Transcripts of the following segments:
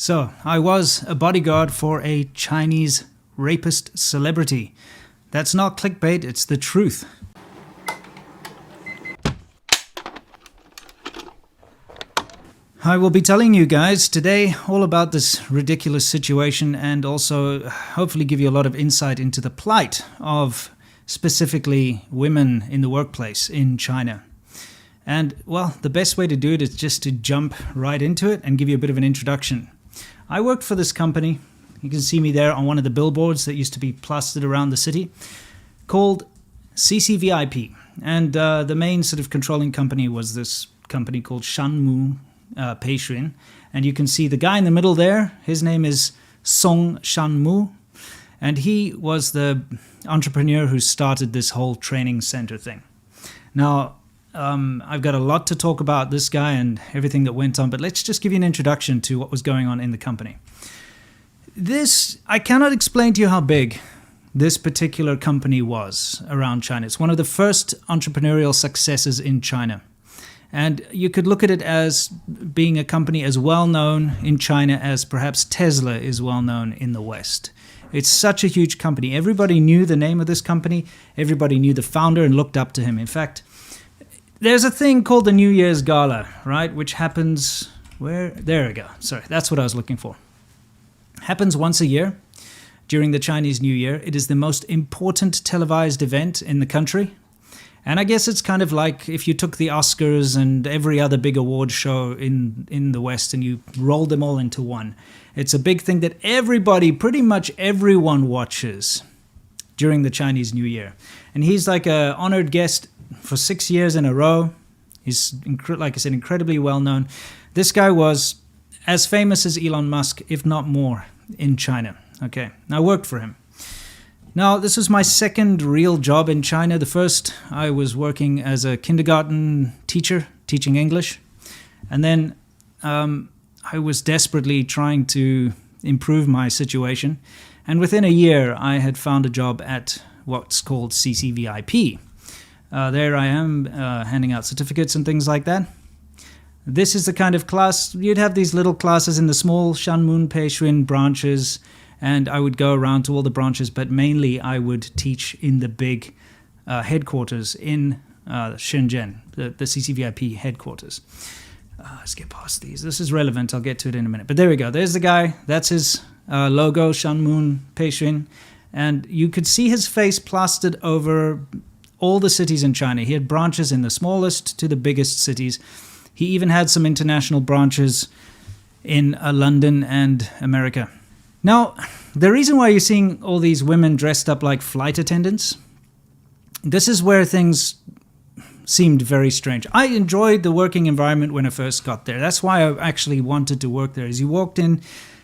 So, I was a bodyguard for a Chinese rapist celebrity. That's not clickbait, it's the truth. I will be telling you guys today all about this ridiculous situation and also hopefully give you a lot of insight into the plight of specifically women in the workplace in China. And well, the best way to do it is just to jump right into it and give you a bit of an introduction. I worked for this company, you can see me there on one of the billboards that used to be plastered around the city, called CCVIP. And the main sort of controlling company was this company called Shanmu Peishuin. And you can see the guy in the middle there, his name is Song Shanmu. And he was the entrepreneur who started this whole training center thing. Now, I've got a lot to talk about this guy and everything that went on, but let's just give you an introduction to what was going on in the company. I cannot explain to you how big this particular company was around China. It's one of the first entrepreneurial successes in China. And you could look at it as being a company as well known in China as perhaps Tesla is well known in the West. It's such a huge company. Everybody knew the name of this company. Everybody knew the founder and looked up to him. In fact, there's a thing called the New Year's Gala, right? Which happens, there we go. Sorry, that's what I was looking for. Happens once a year during the Chinese New Year. It is the most important televised event in the country. And I guess it's kind of like if you took the Oscars and every other big award show in the West and you rolled them all into one. It's a big thing that everybody, pretty much everyone watches during the Chinese New Year. And he's like an honored guest for 6 years in a row. He's, like I said, incredibly well known. This guy was as famous as Elon Musk, if not more, in China. Okay, I worked for him. Now, this was my second real job in China. The first, I was working as a kindergarten teacher, teaching English. And then I was desperately trying to improve my situation. And within a year, I had found a job at what's called CCVIP. There I am handing out certificates and things like that. This is the kind of class, you'd have these little classes in the small Shanmun Peishuin branches, and I would go around to all the branches, but mainly I would teach in the big headquarters in Shenzhen, the CCVIP headquarters. Let's get past these. This is relevant, I'll get to it in a minute. But there we go, there's the guy, that's his logo, Shanmun Peishuin, and you could see his face plastered over all the cities in China. He had branches in the smallest to the biggest cities. He even had some international branches in London and America. Now, the reason why you're seeing all these women dressed up like flight attendants, this is where things seemed very strange. I enjoyed the working environment when I first got there. That's why I actually wanted to work there. As you walked in,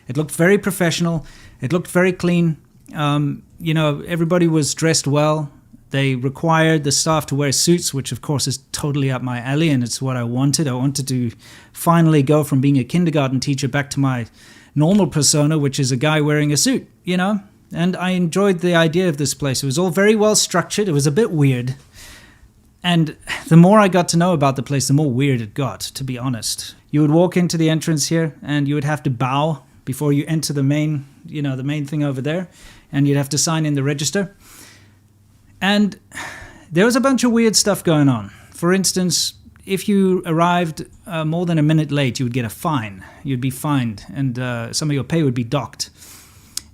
it looked very professional. It looked very clean. You know, everybody was dressed well. They required the staff to wear suits, which of course is totally up my alley, and it's what I wanted. I wanted to finally go from being a kindergarten teacher back to my normal persona, which is a guy wearing a suit, you know? And I enjoyed the idea of this place. It was all very well structured. It was a bit weird. And the more I got to know about the place, the more weird it got, to be honest. You would walk into the entrance here, and you would have to bow before you enter the main, you know, the main thing over there, and you'd have to sign in the register. And there was a bunch of weird stuff going on. For instance, if you arrived more than a minute late, you would get a fine. You'd be fined, and some of your pay would be docked.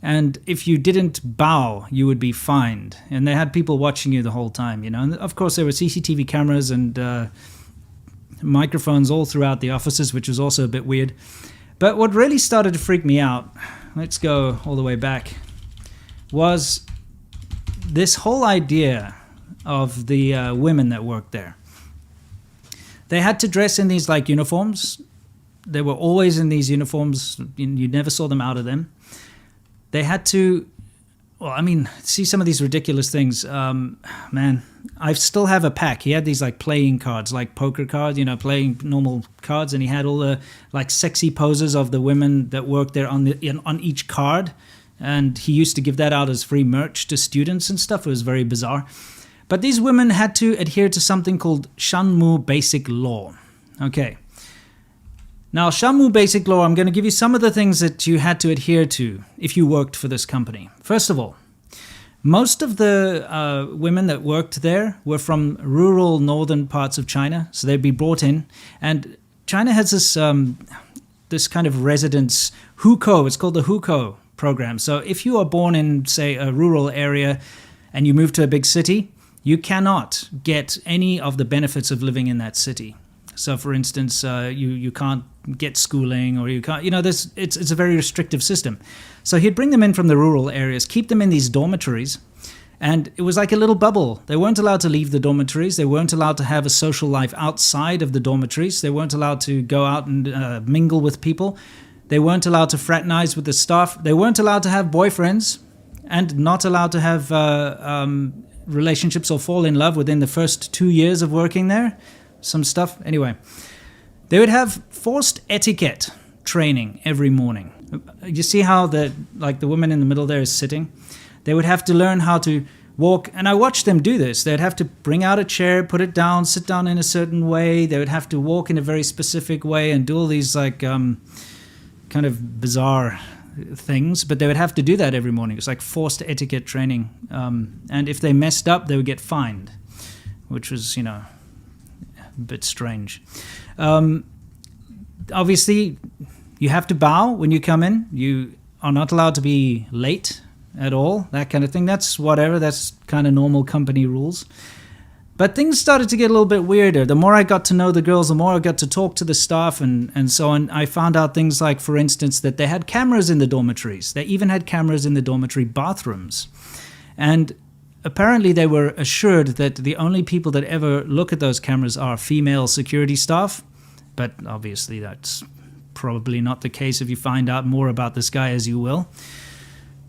And if you didn't bow, you would be fined. And they had people watching you the whole time, you know. And of course, there were CCTV cameras and microphones all throughout the offices, which was also a bit weird. But what really started to freak me out, let's go all the way back, was this whole idea of the women that worked there. They had to dress in these like uniforms. They were always in these uniforms. You never saw them out of them. They had to, well, I mean, see some of these ridiculous things. Man, I still have a pack. He had these like playing cards, like poker cards, you know, playing normal cards. And he had all the like sexy poses of the women that worked there on each card. And he used to give that out as free merch to students and stuff. It was very bizarre. But these women had to adhere to something called Shanmu Basic Law. Okay. Now, Shamu Basic Law, I'm going to give you some of the things that you had to adhere to if you worked for this company. First of all, most of the women that worked there were from rural northern parts of China, so they'd be brought in. And China has this kind of residence, Hukou, it's called the Hukou Program. So if you are born in, say, a rural area and you move to a big city, you cannot get any of the benefits of living in that city. So, for instance, you can't get schooling, or you can't, it's a very restrictive system. So he'd bring them in from the rural areas, keep them in these dormitories, and it was like a little bubble. They weren't allowed to leave the dormitories. They weren't allowed to have a social life outside of the dormitories. They weren't allowed to go out and mingle with people. They weren't allowed to fraternize with the staff. They weren't allowed to have boyfriends, and not allowed to have relationships or fall in love within the first 2 years of working there. Some stuff. Anyway, they would have forced etiquette training every morning. You see how the woman in the middle there is sitting? They would have to learn how to walk, and I watched them do this. They'd have to bring out a chair, put it down, sit down in a certain way. They would have to walk in a very specific way and do all these kind of bizarre things, but they would have to do that every morning. It's like forced etiquette training. And if they messed up, they would get fined, which was, a bit strange. Obviously, you have to bow when you come in. You are not allowed to be late at all, that kind of thing. That's kind of normal company rules. But things started to get a little bit weirder. The more I got to know the girls, the more I got to talk to the staff and so on. I found out things like, for instance, that they had cameras in the dormitories. They even had cameras in the dormitory bathrooms. And apparently they were assured that the only people that ever look at those cameras are female security staff. But obviously that's probably not the case if you find out more about this guy, as you will.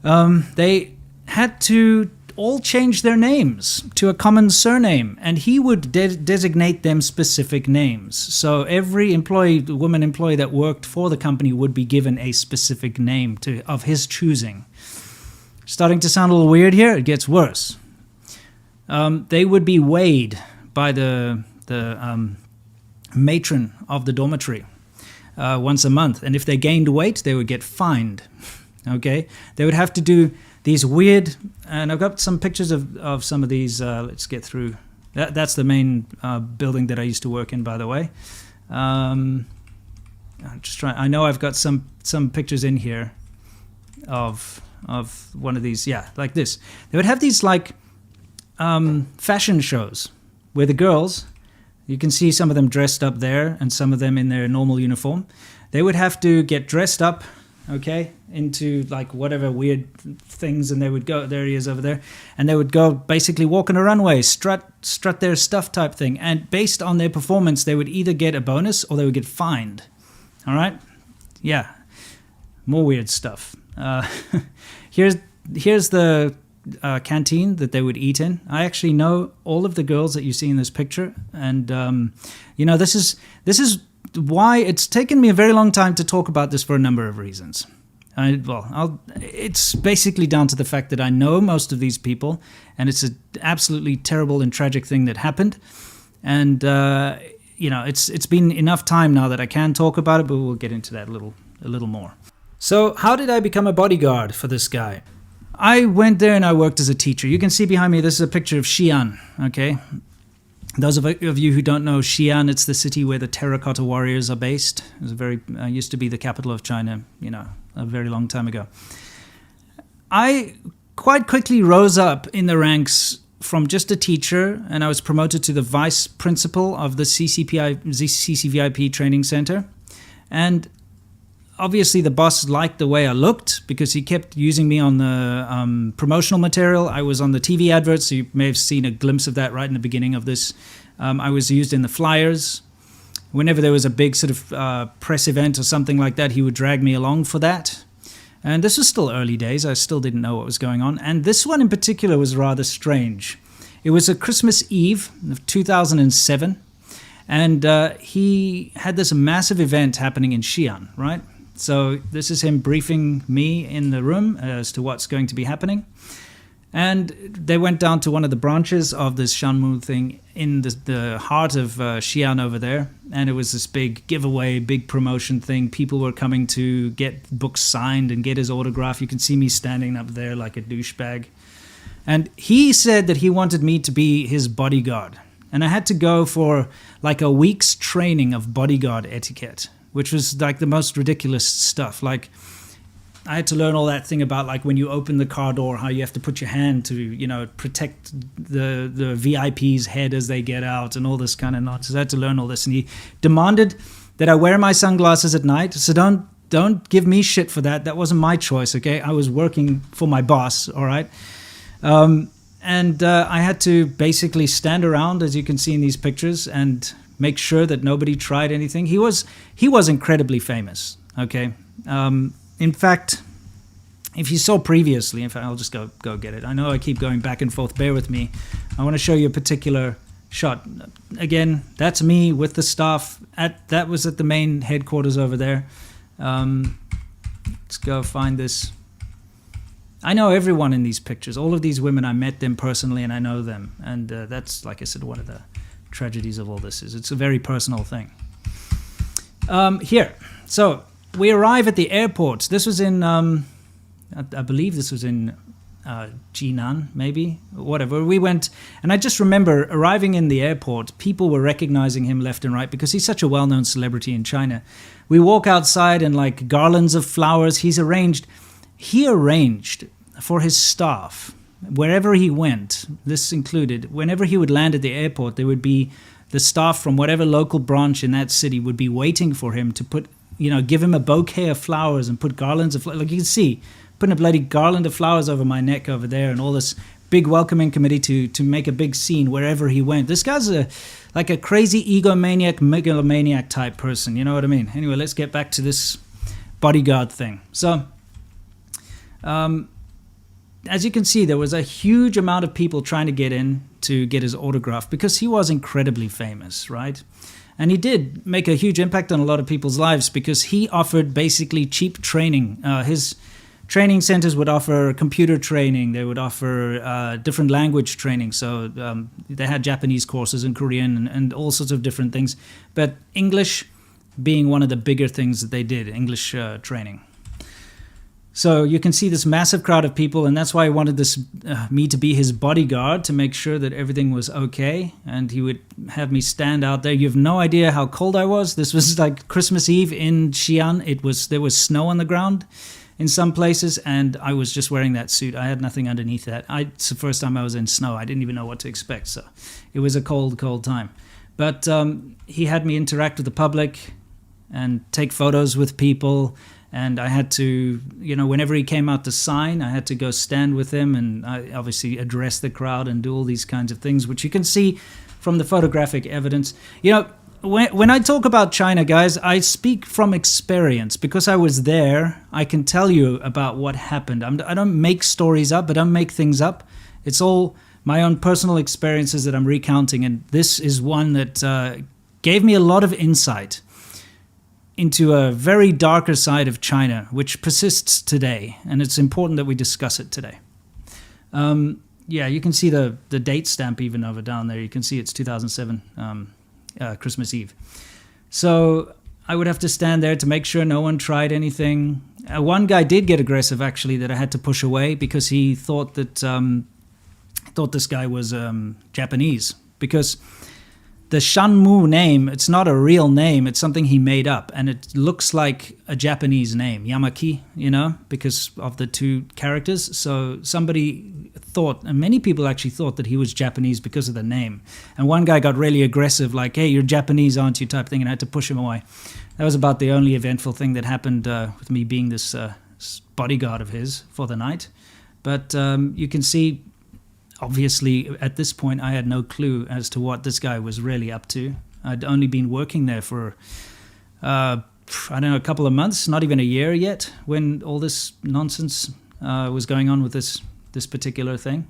They had to all change their names to a common surname, and he would designate them specific names. So every woman employee that worked for the company would be given a specific name of his choosing. Starting to sound a little weird here? It gets worse. They would be weighed by the matron of the dormitory once a month, and if they gained weight, they would get fined. Okay? They would have to do these weird, and I've got some pictures of some of these. Let's get through. That's the main building that I used to work in, by the way. I'm just trying. I know I've got some pictures in here of one of these. Yeah, like this. They would have these fashion shows where the girls, you can see some of them dressed up there and some of them in their normal uniform. They would have to get dressed up, okay, into whatever weird things, and they would go, there he is over there, and they would go basically walk on a runway, strut their stuff type thing, and based on their performance they would either get a bonus or they would get fined. All right? Yeah, more weird stuff. Here's the canteen that they would eat in. I actually know all of the girls that you see in this picture, and this is why it's taken me a very long time to talk about this, for a number of reasons. It's basically down to the fact that I know most of these people, and it's an absolutely terrible and tragic thing that happened. And it's been enough time now that I can talk about it, but we'll get into that a little more. So, how did I become a bodyguard for this guy? I went there and I worked as a teacher. You can see behind me, this is a picture of Xi'an. Okay. Those of you who don't know Xi'an, it's the city where the terracotta warriors are based. It was used to be the capital of China, a very long time ago. I quite quickly rose up in the ranks from just a teacher, and I was promoted to the vice principal of the CCVIP training center. And obviously the boss liked the way I looked because he kept using me on the promotional material. I was on the TV adverts, so you may have seen a glimpse of that right in the beginning of this. I was used in the flyers. Whenever there was a big sort of press event or something like that, he would drag me along for that. And this was still early days. I still didn't know what was going on. And this one in particular was rather strange. It was a Christmas Eve of 2007. And he had this massive event happening in Xi'an, right? So this is him briefing me in the room as to what's going to be happening. And they went down to one of the branches of this Shanmu thing in the heart of Xi'an over there. And it was this big giveaway, big promotion thing. People were coming to get books signed and get his autograph. You can see me standing up there like a douchebag. And he said that he wanted me to be his bodyguard. And I had to go for like a week's training of bodyguard etiquette, which was like the most ridiculous stuff. Like, I had to learn all that thing about like when you open the car door, how you have to put your hand to, you know, protect the VIP's head as they get out and all this kind of nonsense. I had to learn all this. And he demanded that I wear my sunglasses at night. So don't give me shit for that. That wasn't my choice, okay? I was working for my boss, all right? I had to basically stand around, as you can see in these pictures, and make sure that nobody tried anything. He was incredibly famous, okay? In fact, if you saw previously, in fact, I'll just go get it. I know I keep going back and forth. Bear with me. I want to show you a particular shot. Again, that's me with the staff. That was at the main headquarters over there. Let's go find this. I know everyone in these pictures. All of these women, I met them personally and I know them. And that's, like I said, one of the tragedies of all this is it's a very personal thing. Here. So we arrive at the airport. This was in, I believe this was in Jinan, maybe, whatever. We went, and I just remember arriving in the airport, people were recognizing him left and right because he's such a well-known celebrity in China. We walk outside and like garlands of flowers. He arranged for his staff, wherever he went, this included, whenever he would land at the airport, there would be the staff from whatever local branch in that city would be waiting for him to put, you know, give him a bouquet of flowers and put garlands of flowers. Like you can see, putting a bloody garland of flowers over my neck over there and all this big welcoming committee to make a big scene wherever he went. This guy's like a crazy egomaniac, megalomaniac type person. You know what I mean? Anyway, let's get back to this bodyguard thing. So, as you can see, there was a huge amount of people trying to get in to get his autograph because he was incredibly famous, right? And he did make a huge impact on a lot of people's lives because he offered basically cheap training. His training centers would offer computer training. They would offer different language training. So they had Japanese courses and Korean and all sorts of different things. But English being one of the bigger things that they did, English training. So you can see this massive crowd of people, and that's why he wanted me to be his bodyguard to make sure that everything was okay. And he would have me stand out there. You have no idea how cold I was. This was like Christmas Eve in Xi'an. There was snow on the ground in some places, and I was just wearing that suit. I had nothing underneath that. It's the first time I was in snow. I didn't even know what to expect. So it was a cold, cold time. But he had me interact with the public and take photos with people. And I had to, you know, whenever he came out to sign, I had to go stand with him and I obviously address the crowd and do all these kinds of things, which you can see from the photographic evidence. You know, when I talk about China, guys, I speak from experience. Because I was there, I can tell you about what happened. I don't make stories up, I don't make things up. It's all my own personal experiences that I'm recounting. And this is one that gave me a lot of insight into a very darker side of China, which persists today, and it's important that we discuss it today. Yeah, you can see the date stamp even over down there. You can see it's 2007, Christmas Eve. So I would have to stand there to make sure no one tried anything. One guy did get aggressive, actually, that I had to push away because he thought that this guy was Japanese, because the Shanmu name, it's not a real name, it's something he made up, and it looks like a Japanese name, Yamaki, you know, because of the two characters. So somebody thought, and many people actually thought that he was Japanese because of the name. And one guy got really aggressive, like, hey, you're Japanese, aren't you, type thing, and I had to push him away. That was about the only eventful thing that happened with me being this bodyguard of his for the night. But you can see, obviously, at this point, I had no clue as to what this guy was really up to. I'd only been working there for, I don't know, a couple of months, not even a year yet, when all this nonsense was going on with this particular thing.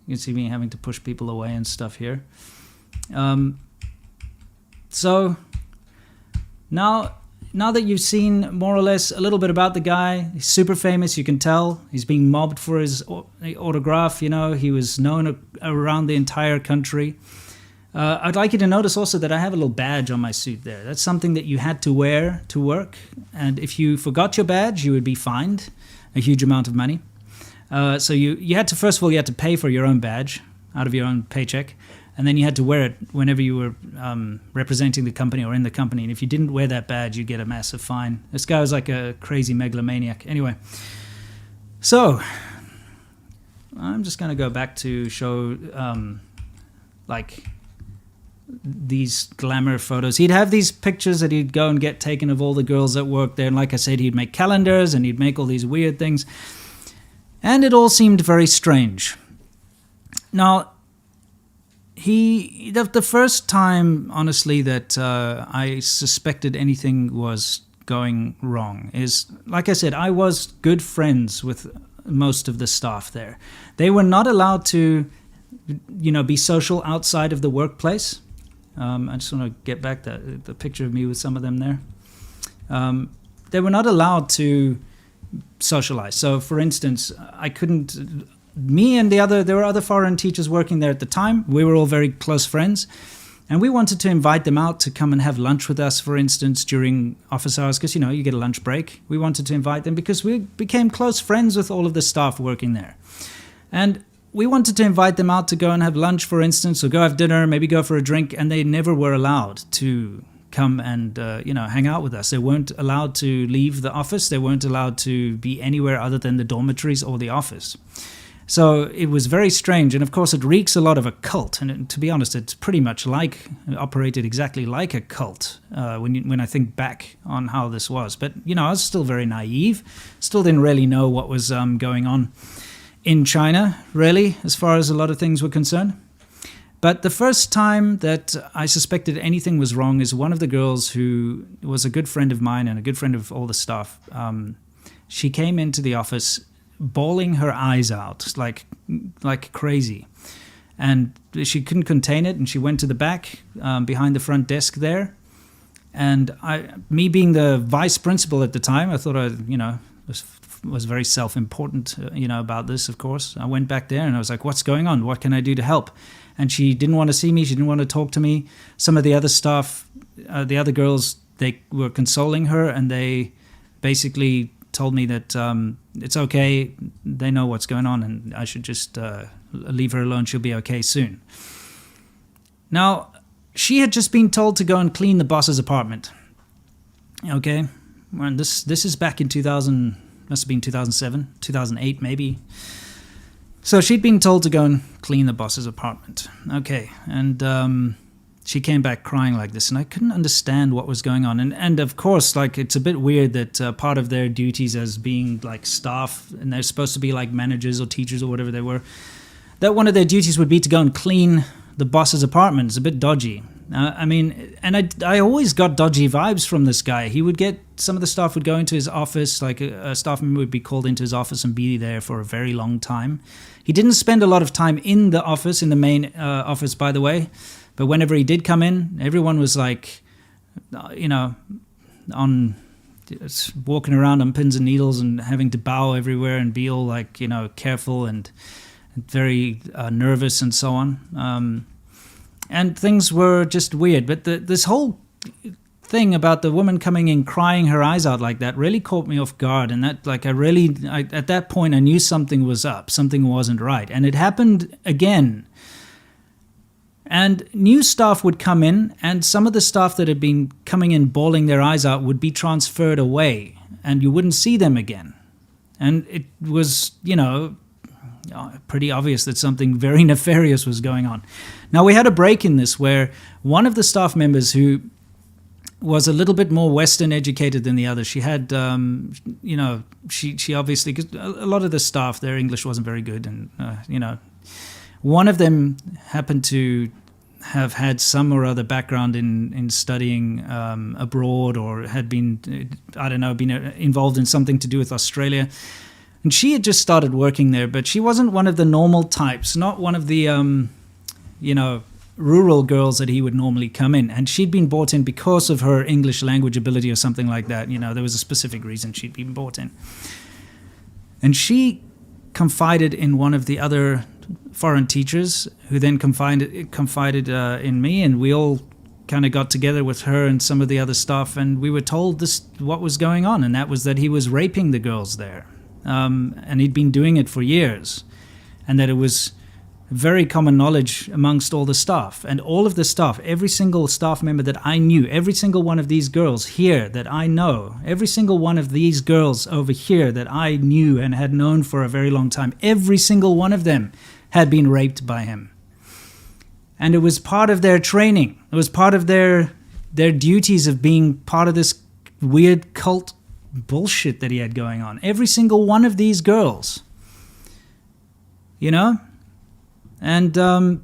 You can see me having to push people away and stuff here. So now now that you've seen more or less a little bit about the guy, he's super famous, you can tell. He's being mobbed for his autograph, he was known around the entire country. I'd like you to notice also that I have a little badge on my suit there. That's something that you had to wear to work. And if you forgot your badge, you would be fined a huge amount of money. So you had to, first of all, you had to pay for your own badge out of your own paycheck. And then you had to wear it whenever you were representing the company or in the company. And if you didn't wear that badge, you get a massive fine. This guy was like a crazy megalomaniac. Anyway, so I'm just going to go back to show these glamour photos. He'd have these pictures that he'd go and get taken of all the girls that worked there. And like I said, he'd make calendars and he'd make all these weird things. And it all seemed very strange. Now, the first time, honestly, that I suspected anything was going wrong is, like I said, I was good friends with most of the staff there. They were not allowed to, be social outside of the workplace. I just want to get back the picture of me with some of them there. They were not allowed to socialize. So, for instance, I couldn't... Me and there were other foreign teachers working there at the time. We were all very close friends. And we wanted to invite them out to come and have lunch with us, for instance, during office hours, because, you get a lunch break. We wanted to invite them because we became close friends with all of the staff working there. And we wanted to invite them out to go and have lunch, for instance, or go have dinner, maybe go for a drink, and they never were allowed to come and, hang out with us. They weren't allowed to leave the office. They weren't allowed to be anywhere other than the dormitories or the office. So it was very strange, and of course it reeks a lot of a cult, and to be honest, it's pretty much operated exactly like a cult when I think back on how this was. But, I was still very naive, still didn't really know what was going on in China, really, as far as a lot of things were concerned. But the first time that I suspected anything was wrong is one of the girls who was a good friend of mine and a good friend of all the staff. She came into the office bawling her eyes out like crazy, and she couldn't contain it, and she went to the back behind the front desk there, and me being the vice principal at the time, I thought I was very self-important about this. Of course, I went back there and I was like, what's going on, what can I do to help? And she didn't want to see me, she didn't want to talk to me. Some of the other staff, the other girls, they were consoling her, and they basically told me that it's okay, they know what's going on, and I should just leave her alone, she'll be okay soon. Now, she had just been told to go and clean the boss's apartment. Okay, and this is back in 2000, must have been 2007, 2008 maybe. So she'd been told to go and clean the boss's apartment. Okay, and she came back crying like this, and I couldn't understand what was going on. And of course, it's a bit weird that part of their duties as being staff, and they're supposed to be managers or teachers or whatever they were, that one of their duties would be to go and clean the boss's apartment. It's a bit dodgy. I always got dodgy vibes from this guy. He would get, some of the staff would go into his office, a staff member would be called into his office and be there for a very long time. He didn't spend a lot of time in the office, in the main office, by the way. But whenever he did come in, everyone was walking around on pins and needles and having to bow everywhere and be all careful and very nervous and so on. And things were just weird. But this whole thing about the woman coming in crying her eyes out like that really caught me off guard. And that, at that point, I knew something was up, something wasn't right. And it happened again. And new staff would come in, and some of the staff that had been coming in bawling their eyes out would be transferred away, and you wouldn't see them again. And it was, pretty obvious that something very nefarious was going on. Now, we had a break in this where one of the staff members who was a little bit more Western educated than the other, she had, she obviously, because a lot of the staff, their English wasn't very good, and, one of them happened to have had some or other background in studying abroad, or had been, been involved in something to do with Australia. And she had just started working there, but she wasn't one of the normal types, not one of the, rural girls that he would normally come in. And she'd been brought in because of her English language ability or something like that. There was a specific reason she'd been brought in. And she confided in one of the other foreign teachers, who then confided in me, and we all kind of got together with her and some of the other staff, and we were told what was going on, and that was that he was raping the girls there. And he'd been doing it for years, and that it was very common knowledge amongst all the staff. And all of the staff, every single staff member that I knew, every single one of these girls here that I know, every single one of these girls over here that I knew and had known for a very long time, every single one of them had been raped by him. And it was part of their training. It was part of their duties of being part of this weird cult bullshit that he had going on. Every single one of these girls. And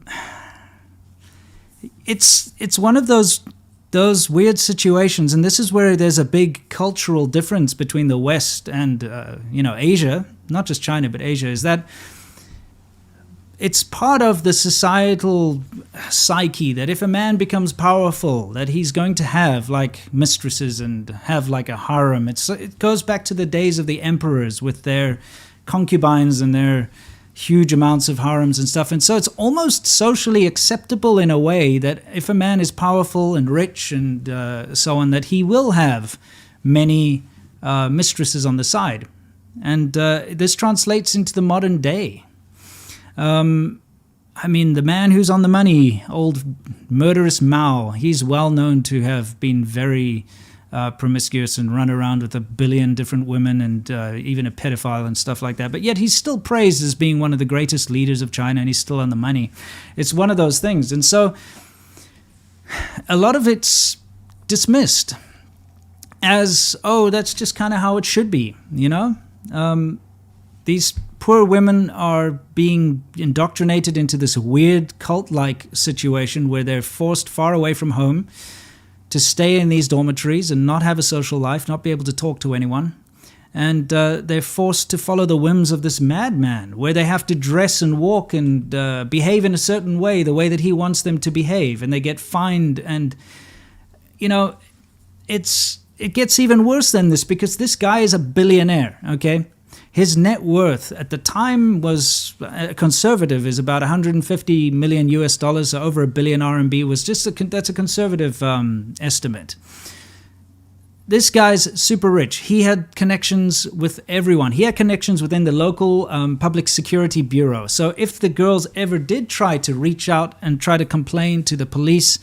it's one of those weird situations, and this is where there's a big cultural difference between the West and Asia, not just China but Asia, is that it's part of the societal psyche that if a man becomes powerful, that he's going to have like mistresses and have like a harem. It goes back to the days of the emperors with their concubines and their huge amounts of harems and stuff. And so it's almost socially acceptable in a way that if a man is powerful and rich and so on, that he will have many mistresses on the side. And this translates into the modern day. The man who's on the money, old murderous Mao, he's well known to have been very promiscuous and run around with 1 billion different women and even a pedophile and stuff like that. But yet he's still praised as being one of the greatest leaders of China, and he's still on the money. It's one of those things. And so a lot of it's dismissed as, that's just kind of how it should be, These poor women are being indoctrinated into this weird cult-like situation where they're forced far away from home to stay in these dormitories and not have a social life, not be able to talk to anyone. And they're forced to follow the whims of this madman, where they have to dress and walk and behave in a certain way, the way that he wants them to behave, and they get fined. And, it gets even worse than this, because this guy is a billionaire, okay? His net worth at the time was conservative, is about 150 million US dollars, so over 1 billion RMB was that's a conservative estimate. This guy's super rich. He had connections with everyone. He had connections within the local public security bureau. So if the girls ever did try to reach out and try to complain to the police,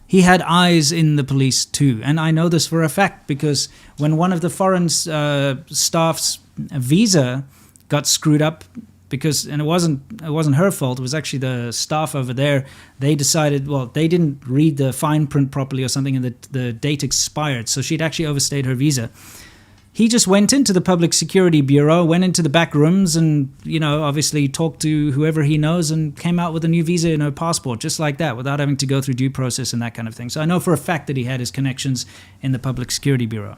he had eyes in the police too. And I know this for a fact, because when one of the foreign staff's visa got screwed up, and it wasn't her fault, it was actually the staff over there. They decided, they didn't read the fine print properly or something, and the date expired, so she'd actually overstayed her visa. He just went into the public security bureau, went into the back rooms, and obviously talked to whoever he knows, and came out with a new visa and a passport, just like that, without having to go through due process and that kind of thing. So I know for a fact that he had his connections in the public security bureau.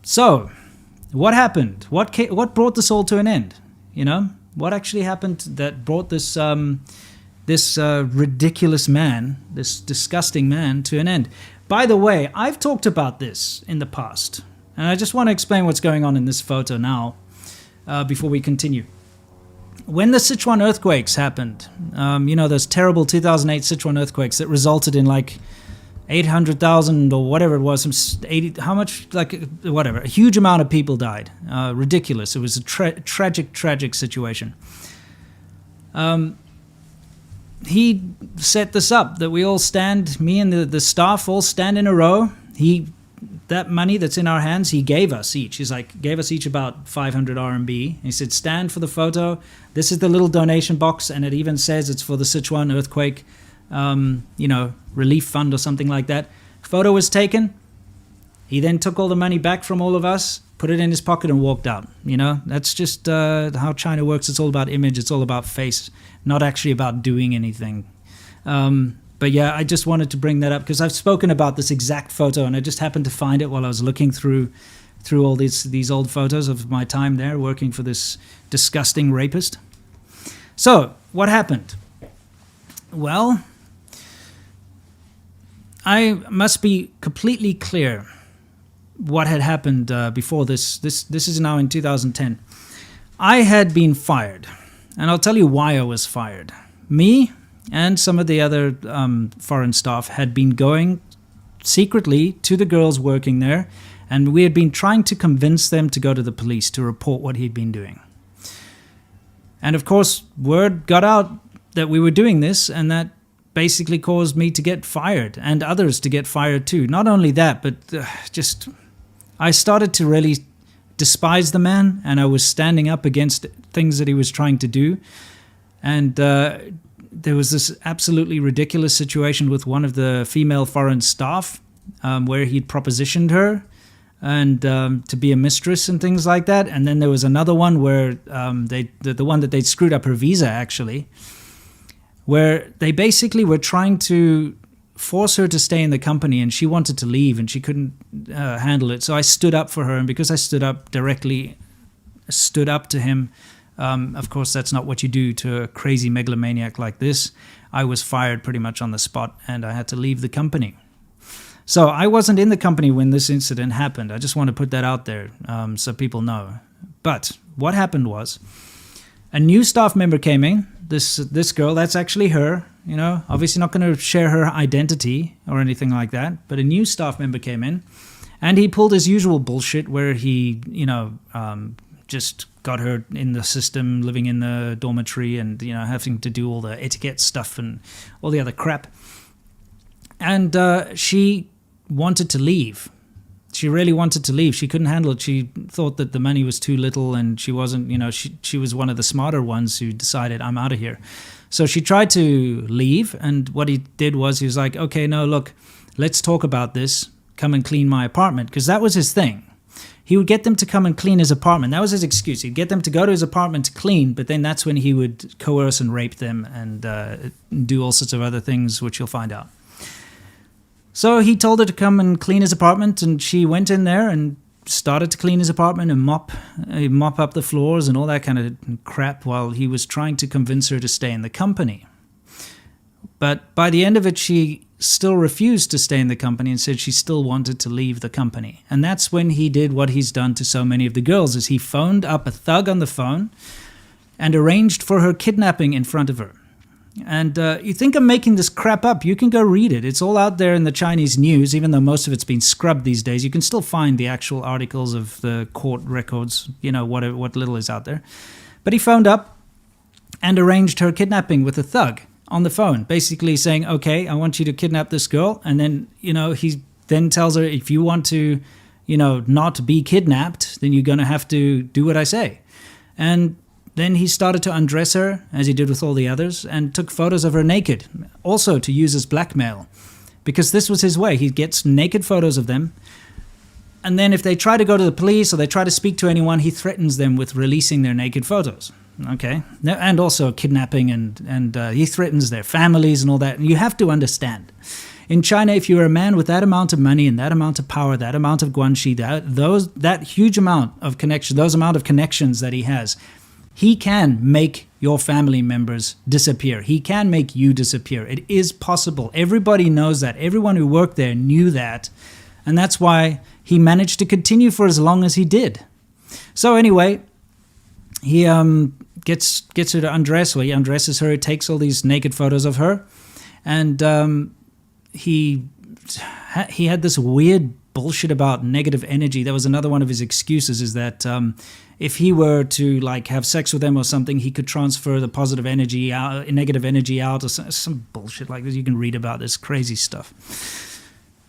So what happened? What brought this all to an end? What actually happened that brought this ridiculous man, this disgusting man, to an end? By the way, I've talked about this in the past, and I just want to explain what's going on in this photo now, before we continue. When the Sichuan earthquakes happened, those terrible 2008 Sichuan earthquakes that resulted in 800,000 or whatever it was, a huge amount of people died. Ridiculous. It was a tragic situation. He set this up, that we all stand, me and the staff all stand in a row. That money that's in our hands, he gave us each. Gave us each about 500 RMB. He said, stand for the photo. This is the little donation box, and it even says it's for the Sichuan earthquake relief fund or something like that. Photo was taken. He then took all the money back from all of us, put it in his pocket, and walked out. That's just how China works. It's all about image. It's all about face, not actually about doing anything. But yeah, I just wanted to bring that up because I've spoken about this exact photo, and I just happened to find it while I was looking through all these old photos of my time there working for this disgusting rapist. So what happened? Well, I must be completely clear what had happened before this. This is now in 2010. I had been fired, and I'll tell you why I was fired. Me and some of the other foreign staff had been going secretly to the girls working there, and we had been trying to convince them to go to the police to report what he'd been doing. And of course, word got out that we were doing this, and that basically caused me to get fired, and others to get fired too. Not only that, but I started to really despise the man, and I was standing up against things that he was trying to do. And there was this absolutely ridiculous situation with one of the female foreign staff where he'd propositioned her and to be a mistress and things like that. And then there was another one where the one that they'd screwed up her visa, actually, where they basically were trying to force her to stay in the company, and she wanted to leave and she couldn't handle it. So I stood up for her, and because I stood up to him, of course that's not what you do to a crazy megalomaniac like this. I was fired pretty much on the spot, and I had to leave the company. So I wasn't in the company when this incident happened. I just want to put that out there so people know. But what happened was, a new staff member came in. This girl, that's actually her, you know, obviously not going to share her identity or anything like that, but a new staff member came in, and he pulled his usual bullshit where he, you know, just got her in the system, living in the dormitory, and, you know, having to do all the etiquette stuff and all the other crap. And she wanted to leave. She really wanted to leave. She couldn't handle it. She thought that the money was too little, and she wasn't, you know, she was one of the smarter ones who decided, I'm out of here. So she tried to leave, and what he did was he was like, okay, no, look, let's talk about this. Come and clean my apartment, because that was his thing. He would get them to come and clean his apartment. That was his excuse. He'd get them to go to his apartment to clean, but then that's when he would coerce and rape them and do all sorts of other things, which you'll find out. So he told her to come and clean his apartment, and she went in there and started to clean his apartment and mop up the floors and all that kind of crap while he was trying to convince her to stay in the company. But by the end of it, she still refused to stay in the company and said she still wanted to leave the company. And that's when he did what he's done to so many of the girls, is he phoned up a thug on the phone and arranged for her kidnapping in front of her. And you think I'm making this crap up, you can go read it. It's all out there in the Chinese news, even though most of it's been scrubbed these days. You can still find the actual articles of the court records, you know, what little is out there. But he phoned up and arranged her kidnapping with a thug on the phone, basically saying, okay, I want you to kidnap this girl. And then, you know, he then tells her, if you want to, you know, not be kidnapped, then you're going to have to do what I say. And then he started to undress her, as he did with all the others, and took photos of her naked, also to use as blackmail. Because this was his way. He gets naked photos of them, and then if they try to go to the police or they try to speak to anyone, he threatens them with releasing their naked photos. Okay? And also kidnapping, and he threatens their families and all that. And you have to understand, in China, if you're a man with that amount of money and that amount of power, that amount of guanxi, that huge amount of connection, those amount of connections that he has, he can make your family members disappear. He can make you disappear. It is possible. Everybody knows that. Everyone who worked there knew that. And that's why he managed to continue for as long as he did. So anyway, he gets her to undress. Well, he undresses her. He takes all these naked photos of her. And he had this weird bullshit about negative energy. That was another one of his excuses, is that if he were to like have sex with them or something, he could transfer the positive energy out, negative energy out, or some bullshit like this. You can read about this crazy stuff.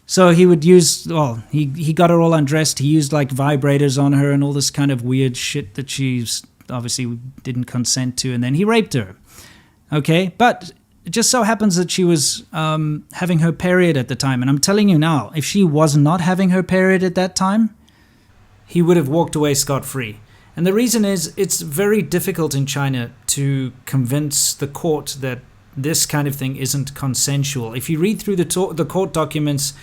So he would use, well, he got her all undressed. He used like vibrators on her and all this kind of weird shit that she obviously didn't consent to, and then he raped her. Okay, but it just so happens that she was having her period at the time. And I'm telling you now, if she was not having her period at that time, he would have walked away scot-free. And the reason is, it's very difficult in China to convince the court that this kind of thing isn't consensual. If you read through the court documents,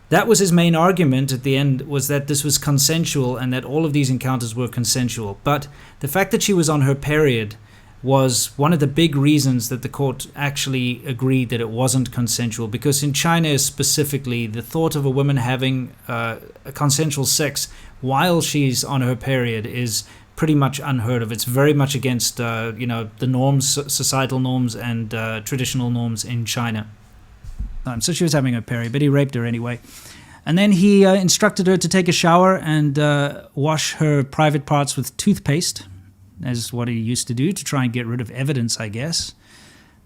that was his main argument at the end, was that this was consensual and that all of these encounters were consensual. But the fact that she was on her period was one of the big reasons that the court actually agreed that it wasn't consensual, because in China specifically, the thought of a woman having a consensual sex while she's on her period is pretty much unheard of. It's very much against the norms, societal norms and traditional norms in China. So she was having her period, but he raped her anyway. And then he instructed her to take a shower and wash her private parts with toothpaste, as what he used to do to try and get rid of evidence, I guess.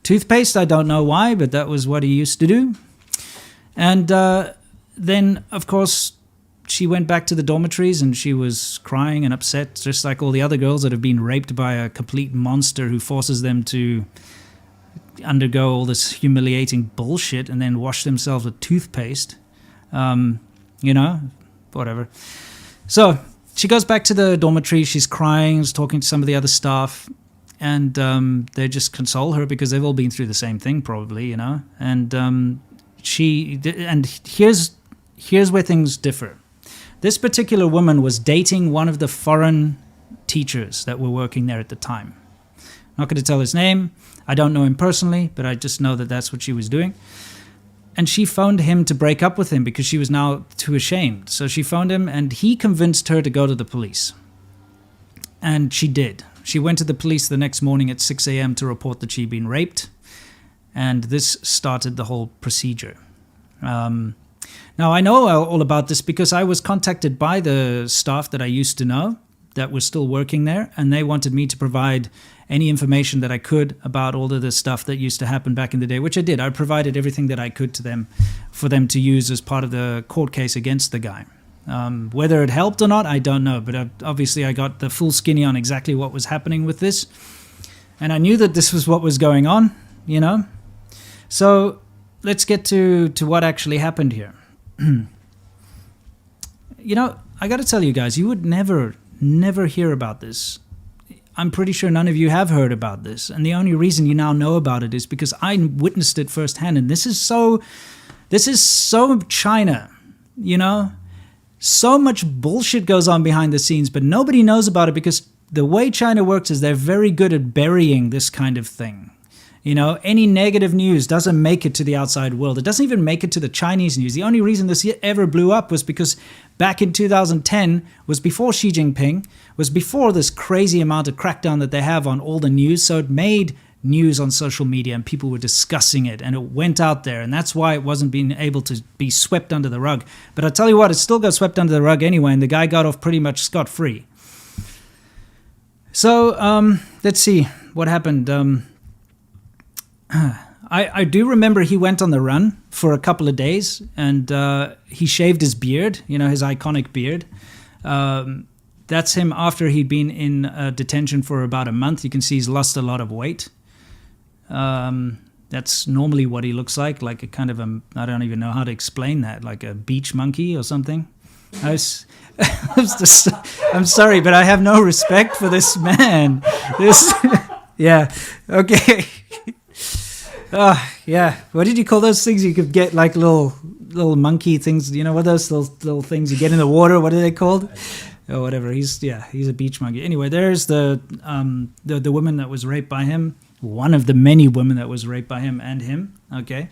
Toothpaste, I don't know why, but that was what he used to do. And then, of course, she went back to the dormitories and she was crying and upset, just like all the other girls that have been raped by a complete monster who forces them to undergo all this humiliating bullshit and then wash themselves with toothpaste. Whatever. So she goes back to the dormitory. She's crying, is talking to some of the other staff, and they just console her because they've all been through the same thing, probably, And here's where things differ. This particular woman was dating one of the foreign teachers that were working there at the time. Not going to tell his name. I don't know him personally, but I just know that that's what she was doing. And she phoned him to break up with him because she was now too ashamed. So she phoned him and he convinced her to go to the police. And she did. She went to the police the next morning at 6 a.m. to report that she'd been raped. And this started the whole procedure. Now, I know all about this because I was contacted by the staff that I used to know that was still working there. And they wanted me to provide any information that I could about all of the stuff that used to happen back in the day, which I did. I provided everything that I could to them for them to use as part of the court case against the guy. Whether it helped or not, I don't know. But obviously I got the full skinny on exactly what was happening with this. And I knew that this was what was going on, So let's get to what actually happened here. I got to tell you guys, you would never hear about this. I'm pretty sure none of you have heard about this. And the only reason you now know about it is because I witnessed it firsthand. And this is so China, So much bullshit goes on behind the scenes, but nobody knows about it because the way China works is they're very good at burying this kind of thing. Any negative news doesn't make it to the outside world. It doesn't even make it to the Chinese news. The only reason this ever blew up was because back in 2010, was before Xi Jinping, was before this crazy amount of crackdown that they have on all the news. So it made news on social media and people were discussing it and it went out there. And that's why it wasn't being able to be swept under the rug. But I tell you what, it still got swept under the rug anyway. And the guy got off pretty much scot-free. So let's see what happened. I do remember he went on the run for a couple of days and he shaved his beard, his iconic beard. That's him after he'd been in detention for about a month. You can see he's lost a lot of weight. That's normally what he looks like a kind of I don't even know how to explain that, like a beach monkey or something. I'm sorry, but I have no respect for this man. Yeah, okay. Yeah. What did you call those things you could get, like little monkey things? What are those little things you get in the water? What are they called? Oh, whatever. He's a beach monkey. Anyway, there's the woman that was raped by him. One of the many women that was raped by him and him. Okay.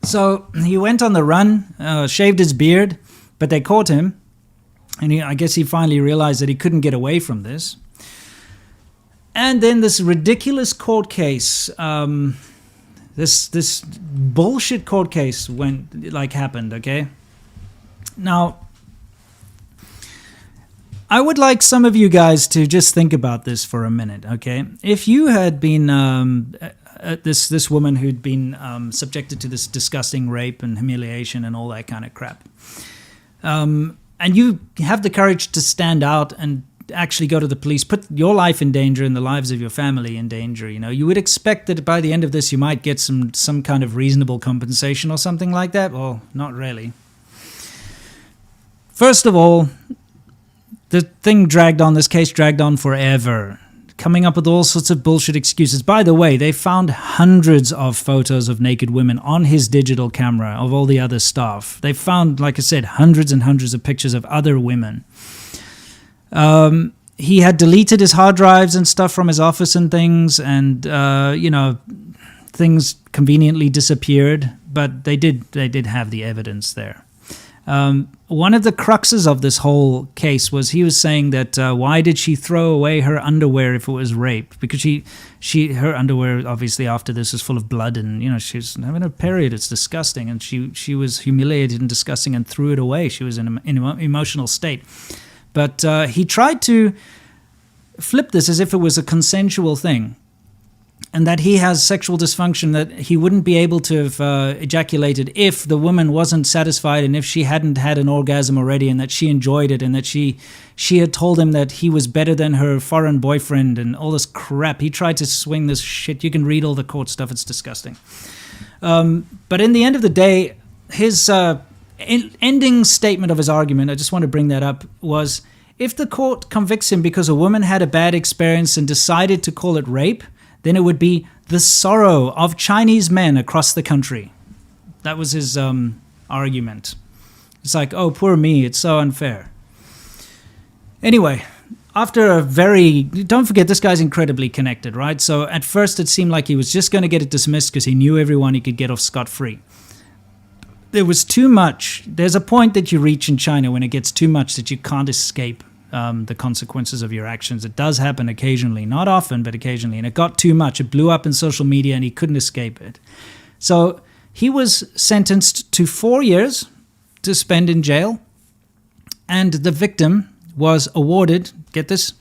So he went on the run, shaved his beard, but they caught him, and I guess he finally realized that he couldn't get away from this. And then this ridiculous court case, this bullshit court case happened, okay? Now, I would like some of you guys to just think about this for a minute, okay? If you had been this woman who'd been subjected to this disgusting rape and humiliation and all that kind of crap, and you have the courage to stand out and actually go to the police, put your life in danger and the lives of your family in danger, you would expect that by the end of this you might get some kind of reasonable compensation or something like that. Well, not really. First of all, this case dragged on forever, coming up with all sorts of bullshit excuses. By the way, they found hundreds of photos of naked women on his digital camera of all the other staff. They found, like I said, hundreds and hundreds of pictures of other women. he had deleted his hard drives and stuff from his office and things, and things conveniently disappeared, but they did have the evidence there. One of the cruxes of this whole case was he was saying that why did she throw away her underwear if it was rape? Because her underwear obviously after this was full of blood, and she's having a period. It's disgusting, and she was humiliated and disgusting and threw it away. She was in an emotional state. But he tried to flip this as if it was a consensual thing, and that he has sexual dysfunction, that he wouldn't be able to have ejaculated if the woman wasn't satisfied and if she hadn't had an orgasm already, and that she enjoyed it, and that she had told him that he was better than her foreign boyfriend and all this crap. He tried to swing this shit. You can read all the court stuff. It's disgusting. But in the end of the day, his ending statement of his argument, I just want to bring that up, was if the court convicts him because a woman had a bad experience and decided to call it rape, then it would be the sorrow of Chinese men across the country. That was his argument. It's like, oh, poor me, it's so unfair. Anyway, after a don't forget, this guy's incredibly connected, right? So at first it seemed like he was just going to get it dismissed because he knew everyone, he could get off scot-free. There was too much. There's a point that you reach in China when it gets too much that you can't escape the consequences of your actions. It does happen occasionally, not often, but occasionally. And it got too much. It blew up in social media and he couldn't escape it. So he was sentenced to 4 years to spend in jail. And the victim was awarded, get this,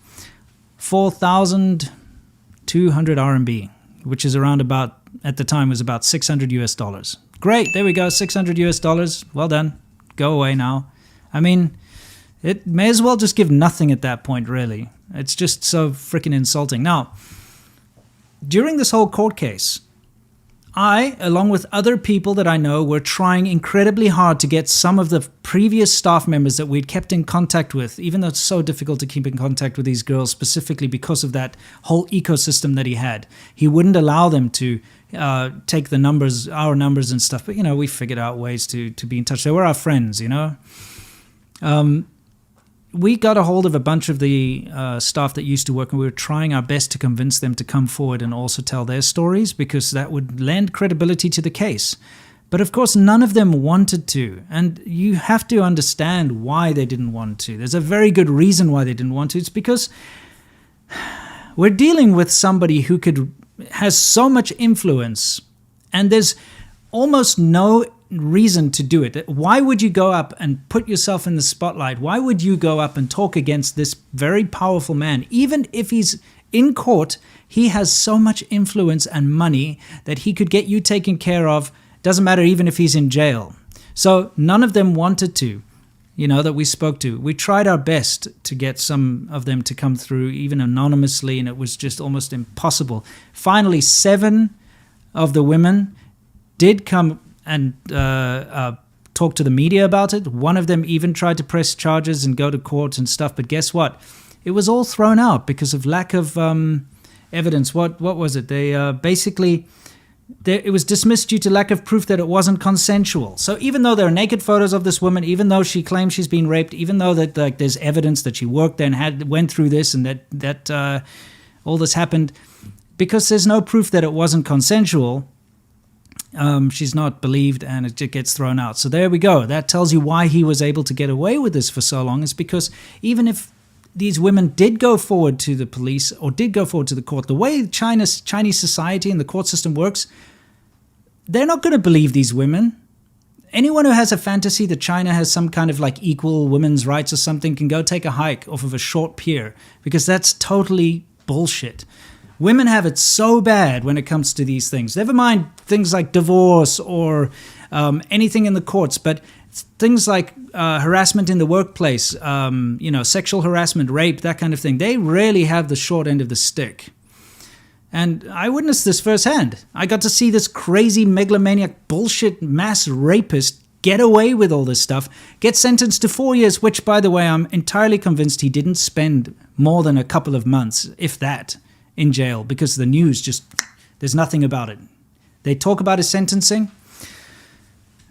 4,200 RMB, which is around about, at the time was about $600. Great, there we go, $600. Well done. Go away now. I mean, it may as well just give nothing at that point, really. It's just so freaking insulting. Now, during this whole court case, I, along with other people that I know, were trying incredibly hard to get some of the previous staff members that we'd kept in contact with, even though it's so difficult to keep in contact with these girls, specifically because of that whole ecosystem that he had. He wouldn't allow them to take the numbers, our numbers and stuff, but, we figured out ways to be in touch. They were our friends, We got a hold of a bunch of the staff that used to work, and we were trying our best to convince them to come forward and also tell their stories, because that would lend credibility to the case. But of course, none of them wanted to, and you have to understand why they didn't want to. There's a very good reason why they didn't want to. It's because we're dealing with somebody who has so much influence, and there's almost no reason to do it. Why would you go up and put yourself in the spotlight? Why would you go up and talk against this very powerful man? Even if he's in court, he has so much influence and money that he could get you taken care of. Doesn't matter even if he's in jail. So none of them wanted to, that we spoke to. We tried our best to get some of them to come through, even anonymously, and it was just almost impossible. Finally, 7 of the women did come and talk to the media about it. One of them even tried to press charges and go to court and stuff, but guess what? It was all thrown out because of lack of evidence. What was it? They it was dismissed due to lack of proof that it wasn't consensual. So even though there are naked photos of this woman, even though she claims she's been raped, even though that there's evidence that she worked there and went through this and that all this happened, because there's no proof that it wasn't consensual, she's not believed and it just gets thrown out. So there we go. That tells you why he was able to get away with this for so long. Is because even if these women did go forward to the police or did go forward to the court, the way Chinese society and the court system works, they're not going to believe these women. Anyone who has a fantasy that China has some kind of equal women's rights or something can go take a hike off of a short pier, because that's totally bullshit. Women have it so bad when it comes to these things. Never mind things like divorce or anything in the courts, but things like harassment in the workplace, sexual harassment, rape, that kind of thing. They really have the short end of the stick. And I witnessed this firsthand. I got to see this crazy megalomaniac bullshit mass rapist get away with all this stuff, get sentenced to 4 years, which, by the way, I'm entirely convinced he didn't spend more than a couple of months, if that, in jail, because the news there's nothing about it. They talk about his sentencing.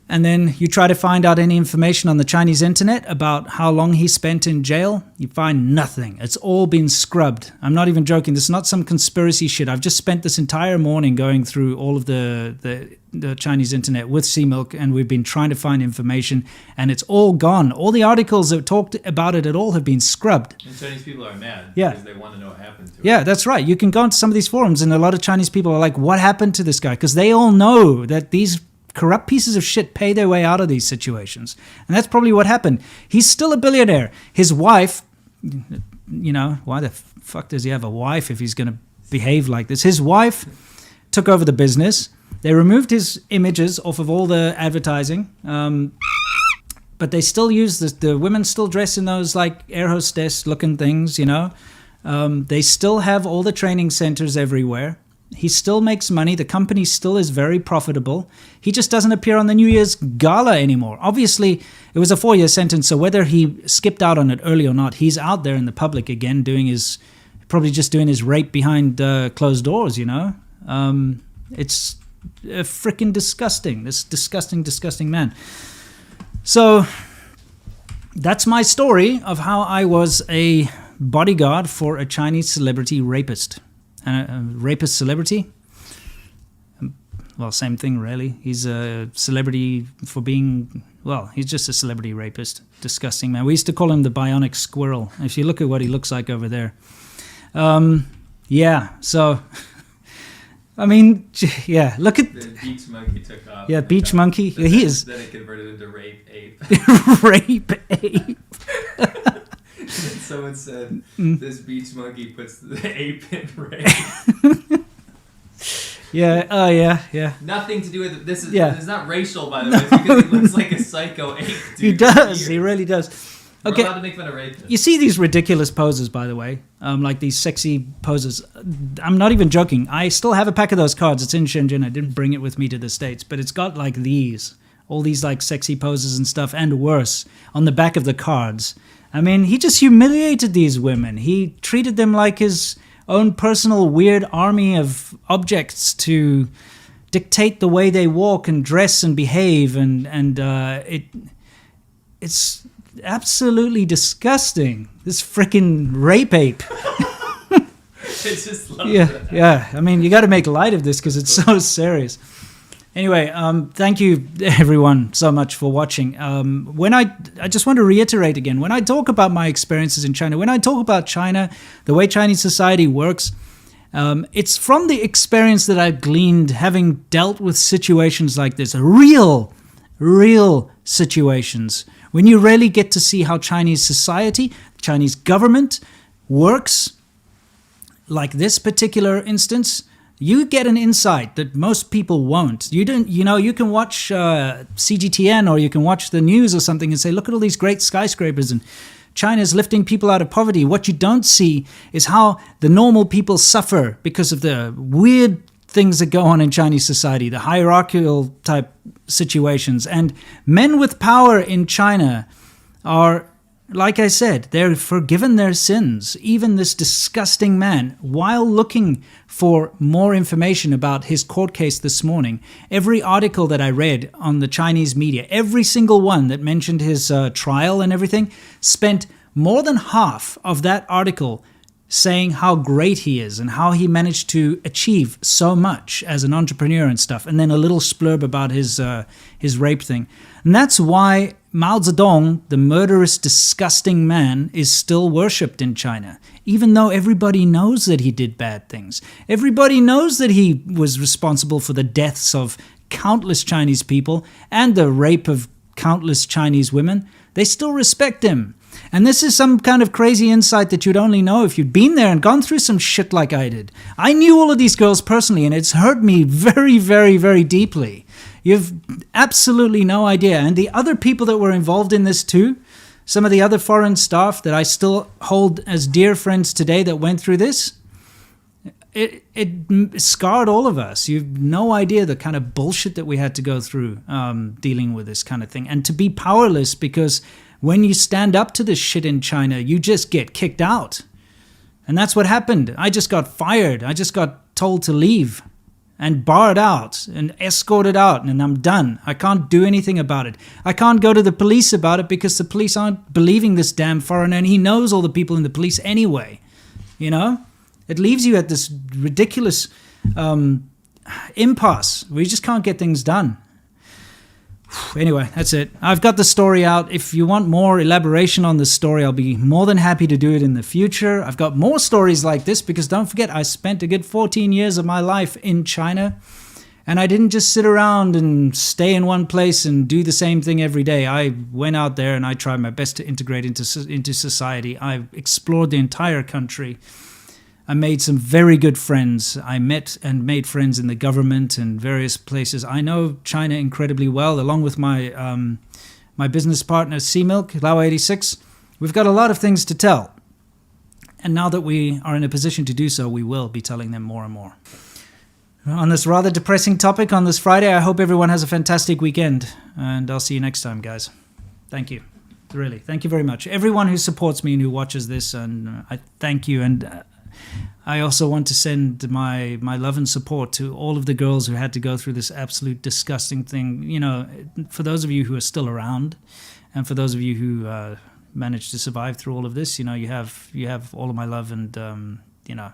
and then you try to find out any information on the Chinese internet about how long he spent in jail, you find nothing. It's all been scrubbed. I'm not even joking. This is not some conspiracy shit. I've just spent this entire morning going through all of the Chinese internet with C-Milk, and we've been trying to find information, and it's all gone. All the articles that talked about it at all have been scrubbed. And Chinese people are mad because they want to know what happened to him. Yeah, that's right. You can go into some of these forums, and a lot of Chinese people are like, what happened to this guy? Because they all know that these corrupt pieces of shit pay their way out of these situations. And that's probably what happened. He's still a billionaire. His wife, why the fuck does he have a wife if he's going to behave like this? His wife took over the business. They removed his images off of all the advertising. But they still use the women still dress in those like air hostess looking things, They still have all the training centers everywhere. He still makes money. The company still is very profitable. He just doesn't appear on the New Year's gala anymore. Obviously, it was a 4-year sentence, so whether he skipped out on it early or not, he's out there in the public again probably just doing his rape behind closed doors, It's freaking disgusting. This disgusting, disgusting man. So that's my story of how I was a bodyguard for a Chinese celebrity rapist. And a rapist celebrity, well, same thing really. He's a celebrity for being, he's just a celebrity rapist. Disgusting man. We used to call him the bionic squirrel. If you look at what he looks like over there. So, I mean, yeah, look at... The beach monkey took off. Yeah, beach monkey. Yeah, he is. Then it converted into rape ape. Rape ape. Someone said, this beach monkey puts the ape in rape. Yeah, oh yeah. Nothing to do with it. This is it's not racial, by the way. It's because he looks like a psycho ape, dude. He does. He really does. Okay. We're allowed to make fun of rapists. You see these ridiculous poses, by the way, like these sexy poses. I'm not even joking. I still have a pack of those cards. It's in Shenzhen. I didn't bring it with me to the States, but it's got like all these like sexy poses and stuff, and worse, on the back of the cards. I mean, he just humiliated these women. He treated them like his own personal weird army of objects to dictate the way they walk and dress and behave, and it's absolutely disgusting. This freaking rape ape. I just love that. Yeah. I mean, you got to make light of this because it's so serious. Anyway, thank you everyone so much for watching. I just want to reiterate again, when I talk about my experiences in China, when I talk about China, the way Chinese society works, it's from the experience that I've gleaned having dealt with situations like this, real situations, when you really get to see how Chinese society, Chinese government works. Like this particular instance, you get an insight that most people won't. You can watch CGTN or you can watch the news or something and say, look at all these great skyscrapers and China's lifting people out of poverty. What you don't see is how the normal people suffer because of the weird things that go on in Chinese society, the hierarchical type situations. And men with power in China are, like I said, they're forgiven their sins. Even this disgusting man, while looking for more information about his court case this morning, every article that I read on the Chinese media, every single one that mentioned his trial and everything, spent more than half of that article saying how great he is and how he managed to achieve so much as an entrepreneur and stuff, and then a little splurb about his rape thing. And that's why Mao Zedong, the murderous, disgusting man, is still worshipped in China, even though everybody knows that he did bad things. Everybody knows that he was responsible for the deaths of countless Chinese people and the rape of countless Chinese women. They still respect him. And this is some kind of crazy insight that you'd only know if you'd been there and gone through some shit like I did. I knew all of these girls personally, and it's hurt me very, very, very deeply. You've absolutely no idea. And the other people that were involved in this too, some of the other foreign staff that I still hold as dear friends today that went through this, it scarred all of us. You've no idea the kind of bullshit that we had to go through dealing with this kind of thing. And to be powerless, because when you stand up to this shit in China, you just get kicked out. And that's what happened. I just got fired. I just got told to leave. and barred out and escorted out, and I'm done. I can't do anything about it. I can't go to the police about it because the police aren't believing this damn foreigner, and he knows all the people in the police anyway. You know? It leaves you at this ridiculous impasse where you just can't get things done. Anyway, that's it. I've got the story out. If you want more elaboration on this story, I'll be more than happy to do it in the future. I've got more stories like this because don't forget, I spent a good 14 years of my life in China, and I didn't just sit around and stay in one place and do the same thing every day. I went out there and I tried my best to integrate into society. I explored the entire country. I made some very good friends. I met and made friends in the government and various places. I know China incredibly well, along with my my business partner, C-Milk, Lao 86. We've got a lot of things to tell. And now that we are in a position to do so, we will be telling them more and more. On this rather depressing topic on this Friday, I hope everyone has a fantastic weekend. And I'll see you next time, guys. Thank you. Really, thank you very much. Everyone who supports me and who watches this, and I thank you. And I also want to send my love and support to all of the girls who had to go through this absolute disgusting thing. You know, for those of you who are still around, and for those of you who managed to survive through all of this, you know, you have all of my love, and you know,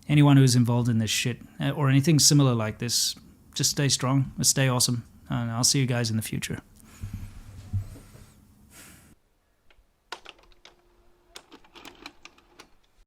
anyone who's involved in this shit or anything similar like this, just stay strong, stay awesome, and I'll see you guys in the future.